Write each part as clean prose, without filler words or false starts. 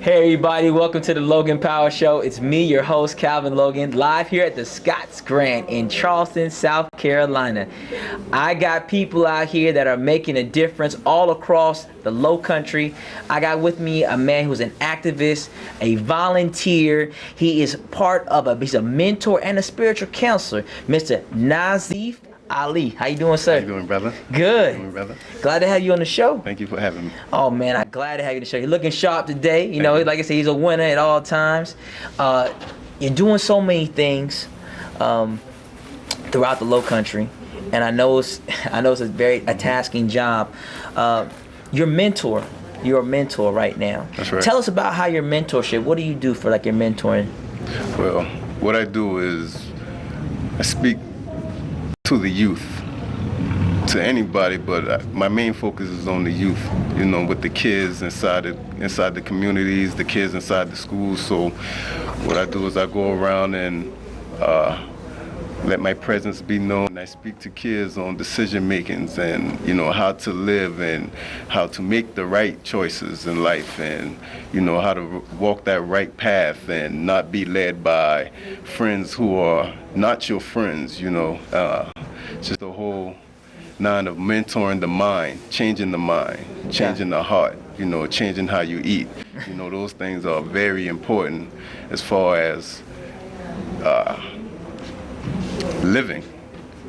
Hey everybody, welcome to the Logan Power Show. It's me, your host, Calvin Logan, live here at the Scotts Grant in Charleston, South Carolina. I got people out here that are making a difference all across the low country. I got with me a man who's an activist, a volunteer. He is he's a mentor and a spiritual counselor, Mr. Nazeef Ali. How you doing, sir? How you doing, brother? Good. How you doing, brother? Glad to have you on the show. Thank you for having me. Oh man, I'm glad to have you on the show. You're looking sharp today. You know, like I said, he's a winner at all times. You're doing so many things throughout the Low Country, and I know it's a tasking job. You're a mentor right now. That's right. Tell us about how your mentorship. What do you do for like your mentoring? Well, what I do is I speak to the youth, to anybody, but my main focus is on the youth, you know, with the kids inside the communities, the kids inside the schools. So what I do is I go around and let my presence be known. I speak to kids on decision makings and, you know, how to live and how to make the right choices in life and, you know, how to walk that right path and not be led by friends who are not your friends, you know. Just the whole nine of mentoring the mind, changing the heart, you know, changing how you eat. You know, those things are very important as far as living,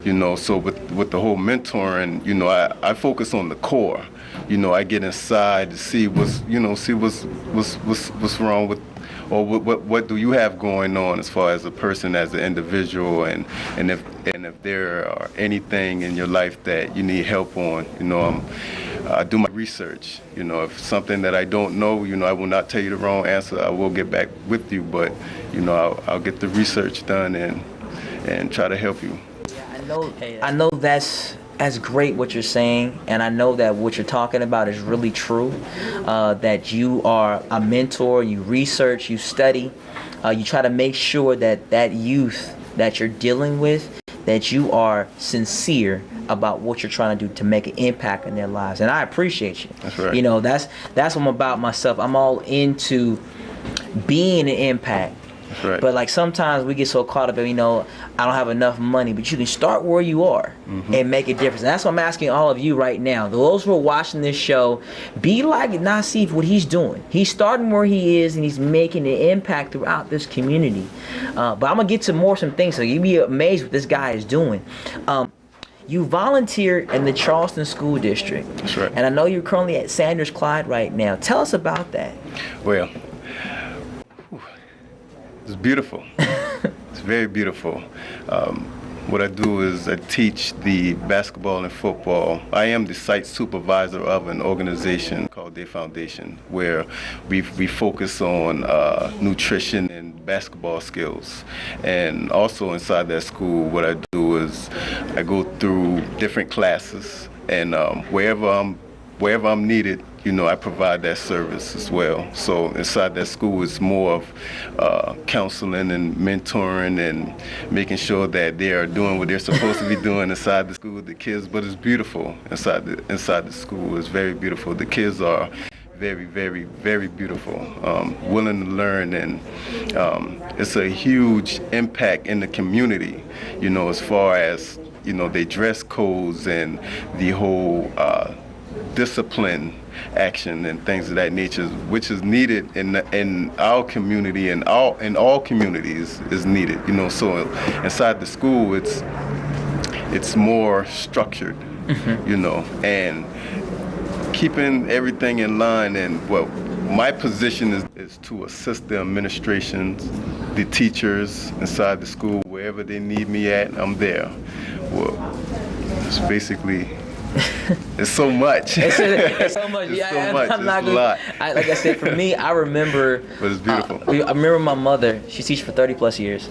you know. So with the whole mentoring, you know, I focus on the core. You know, I get inside to see what's wrong with, or what do you have going on as far as a person, as an individual, and if there are anything in your life that you need help on, you know, I do my research. You know, if something that I don't know, you know, I will not tell you the wrong answer. I will get back with you, but you know, I'll get the research done and try to help you. I know that's great what you're saying, and I know that what you're talking about is really true, that you are a mentor, you research, you study, you try to make sure that youth that you're dealing with, that you are sincere about what you're trying to do to make an impact in their lives, and I appreciate you. That's right. You know, that's what I'm about myself. I'm all into being an impact. Right. But like sometimes we get so caught up in, you know, I don't have enough money, but you can start where you are and make a difference. And that's what I'm asking all of you right now. Those who are watching this show, be like Nazeef, what he's doing. He's starting where he is and he's making an impact throughout this community. But I'm going to get to some things, so you'll be amazed what this guy is doing. You volunteer in the Charleston School District. That's right. And I know you're currently at Sanders Clyde right now. Tell us about that. Well, it's beautiful. It's very beautiful. What I do is I teach the basketball and football. I am the site supervisor of an organization called Day Foundation, where we focus on nutrition and basketball skills. And also inside that school, what I do is I go through different classes, and wherever I'm needed, you know, I provide that service as well. So inside that school, it's more of counseling and mentoring and making sure that they are doing what they're supposed to be doing inside the school with the kids. But it's beautiful inside the school. It's very beautiful. The kids are very, very, very beautiful, willing to learn, and it's a huge impact in the community, you know, as far as, you know, their dress codes and the whole discipline action and things of that nature, which is needed in our community and in all communities is needed, you know. So inside the school, it's more structured, you know, and keeping everything in line. And well, my position is to assist the administrations, the teachers inside the school, wherever they need me at, I'm there. Well, it's basically it's so much. It's so much. It's Yeah, so much. I'm not It's a lot. like I said, for me, I remember. But it's beautiful. I remember my mother. She teaches for 30 plus years.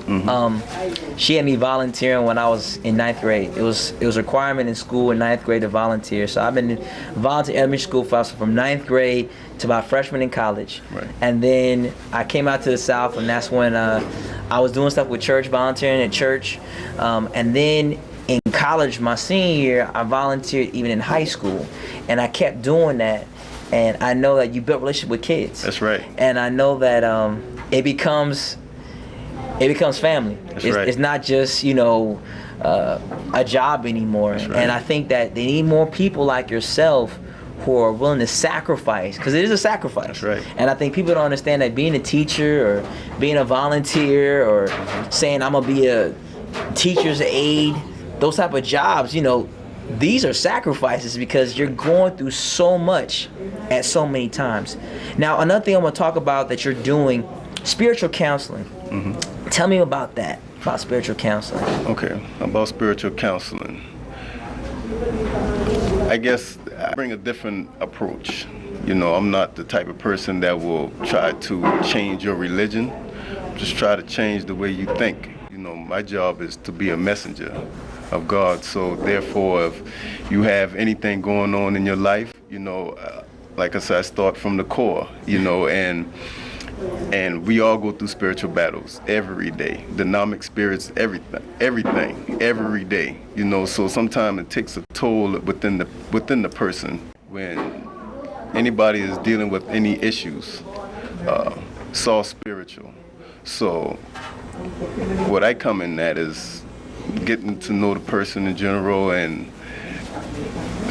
She had me volunteering when I was in 9th grade. It was a requirement in school in 9th grade to volunteer. So I've been volunteering in elementary school from 9th grade to my freshman in college. Right. And then I came out to the South, and that's when I was doing stuff with church, volunteering at church, and then in college, my senior year, I volunteered even in high school, and I kept doing that. and I know that you built a relationship with kids. That's right. And I know that it becomes family. It's not just a job anymore. That's right. And I think that they need more people like yourself who are willing to sacrifice, because it is a sacrifice. That's right. And I think people don't understand that being a teacher or being a volunteer or saying I'm gonna be a teacher's aide, those type of jobs, these are sacrifices because you're going through so much at so many times. Now, another thing I want to talk about that you're doing, spiritual counseling. Mm-hmm. Tell me about that, about spiritual counseling. Okay, about spiritual counseling. I guess I bring a different approach. I'm not the type of person that will try to change your religion. Just try to change the way you think. My job is to be a messenger of God. So therefore, if you have anything going on in your life, like I said, I start from the core, and we all go through spiritual battles every day. Dynamic spirits, everything, every day. So sometimes it takes a toll within the person when anybody is dealing with any issues. It's all spiritual. So what I come in at is getting to know the person in general and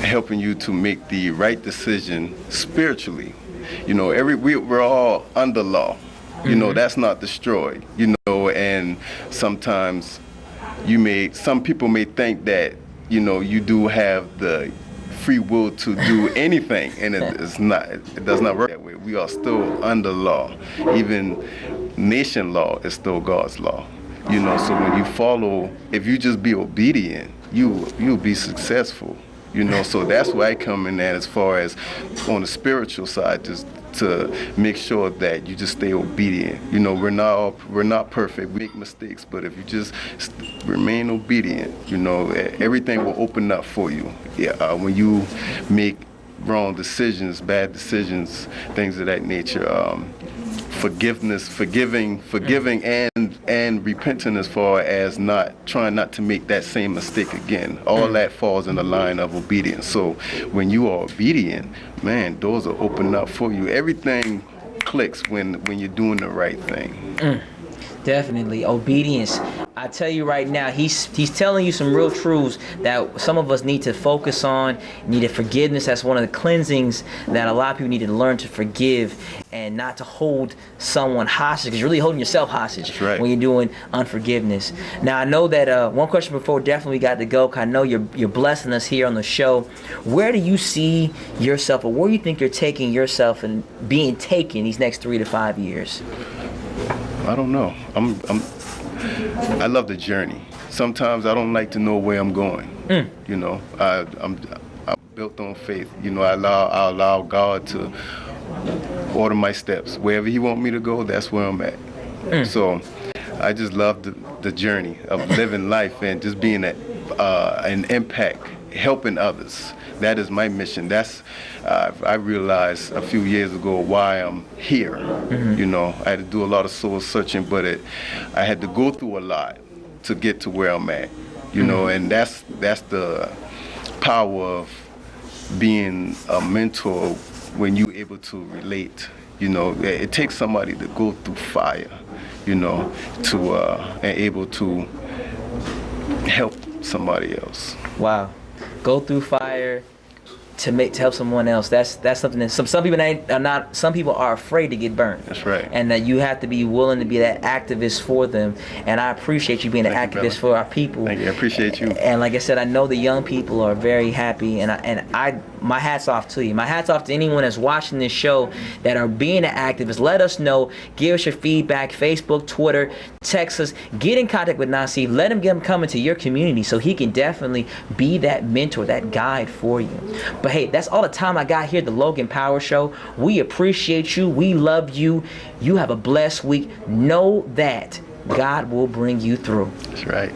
helping you to make the right decision spiritually. We're all under law. That's not destroyed. And sometimes some people may think that you do have the free will to do anything, and it does not work that way. We are still under law. Even nation law is still God's law. So when you follow, if you just be obedient, you'll be successful. So that's where I come in at, as far as on the spiritual side, just to make sure that you just stay obedient. We're not perfect. We make mistakes, but if you just remain obedient, everything will open up for you. Yeah, when you make wrong decisions, bad decisions, things of that nature. Forgiving and repenting, as far as trying not to make that same mistake again. All that falls in the line of obedience. So when you are obedient, man, doors are open up for you. Everything clicks when you're doing the right thing. Definitely. Obedience. I tell you right now, he's telling you some real truths that some of us need to focus on. Needed forgiveness. That's one of the cleansings that a lot of people need to learn, to forgive and not to hold someone hostage, because you're really holding yourself hostage. That's right. When you're doing unforgiveness. Now, I know that one question before definitely we got to go, 'cause I know you're blessing us here on the show. Where do you see yourself, or where do you think you're taking yourself and being taken these next 3 to 5 years? I don't know. I love the journey. Sometimes I don't like to know where I'm going. I'm built on faith. I allow God to order my steps. Wherever He wants me to go, that's where I'm at. So I just love the journey of living life and just being an impact, helping others. That is my mission. I realized a few years ago why I'm here. I had to do a lot of soul searching, but I had to go through a lot to get to where I'm at. And that's the power of being a mentor, when you're able to relate. It takes somebody to go through fire, and able to help somebody else. Wow. Go through fire to help someone else. That's something that some people are not. Some people are afraid to get burned. That's right. And that you have to be willing to be that activist for them. And I appreciate you being an activist for our people. Thank you. I appreciate you. And like I said, I know the young people are very happy. And my hat's off to you. My hat's off to anyone that's watching this show that are being an activist. Let us know. Give us your feedback. Facebook, Twitter, text us. Get in contact with Nazeef. Let him come into your community so he can definitely be that mentor, that guide for you. But hey, that's all the time I got here at the Logan Power Show. We appreciate you. We love you. You have a blessed week. Know that God will bring you through. That's right.